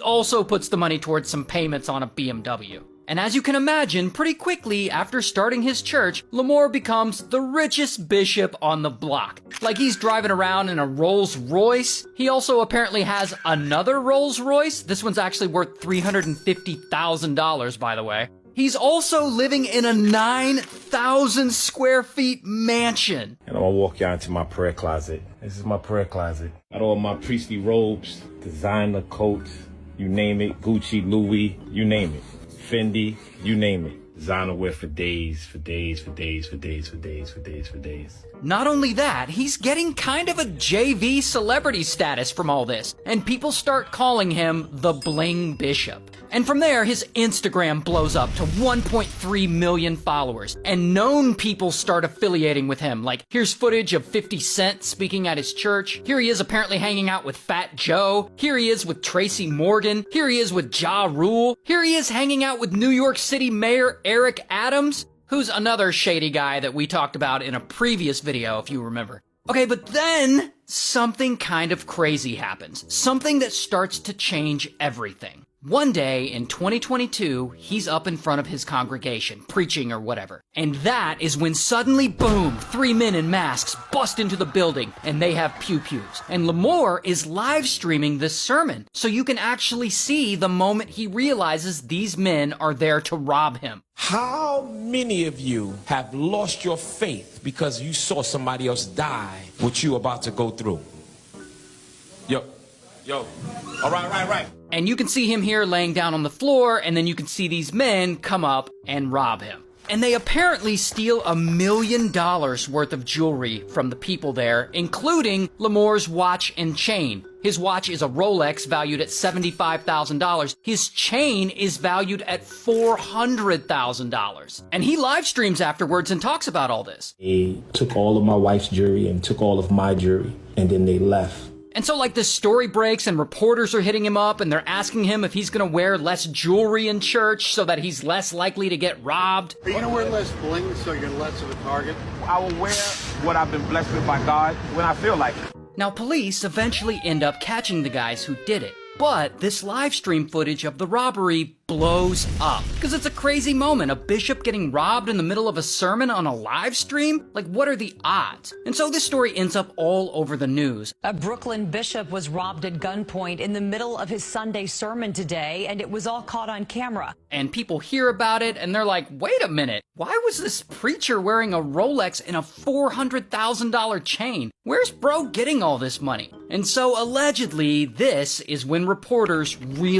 also puts the money towards some payments on a BMW. And as you can imagine, pretty quickly after starting his church, Lamor becomes the richest bishop on the block. Like he's driving around in a Rolls Royce. He also apparently has another Rolls Royce. This one's actually worth $350,000, by the way. He's also living in a 9,000 square feet mansion. And I'm gonna walk y'all into my prayer closet. This is my prayer closet. Got all my priestly robes, designer coats, you name it, Gucci, Louis, you name it. Fendi, you name it. Designer wear for days, for days, for days, for days, for days, for days, for days. Not only that, he's getting kind of a JV celebrity status from all this, and people start calling him the Bling Bishop. And from there, his Instagram blows up to 1.3 million followers, and known people start affiliating with him. Like, here's footage of 50 Cent speaking at his church. Here he is apparently hanging out with Fat Joe. Here he is with Tracy Morgan. Here he is with Ja Rule. Here he is hanging out with New York City Mayor Eric Adams, who's another shady guy that we talked about in a previous video, if you remember. Okay, but then something kind of crazy happens. Something that starts to change everything. One day in 2022, he's up in front of his congregation, preaching or whatever. And that is when suddenly, boom, 3 men in masks bust into the building, and they have pew-pews. And Lamor is live streaming this sermon, so you can actually see the moment he realizes these men are there to rob him. How many of you have lost your faith because you saw somebody else die what you about to go through? Yo, all right. And you can see him here laying down on the floor, and then you can see these men come up and rob him. And they apparently steal $1 million worth of jewelry from the people there, including Lamor's watch and chain. His watch is a Rolex valued at $75,000. His chain is valued at $400,000. And he live streams afterwards and talks about all this. They took all of my wife's jewelry and took all of my jewelry, and then they left. And so, like, this story breaks and reporters are hitting him up and they're asking him if he's gonna wear less jewelry in church so that he's less likely to get robbed. Are you gonna wear less bling so you're less of a target? I will wear what I've been blessed with by God when I feel like it. Now, police eventually end up catching the guys who did it. But this live stream footage of the robbery blows up. Because it's a crazy moment. A bishop getting robbed in the middle of a sermon on a live stream? Like, what are the odds? And so this story ends up all over the news. A Brooklyn bishop was robbed at gunpoint in the middle of his Sunday sermon today, and it was all caught on camera. And people hear about it, and they're like, wait a minute. Why was this preacher wearing a Rolex and a $400,000 chain? Where's bro getting all this money? And so, allegedly, this is when reporters really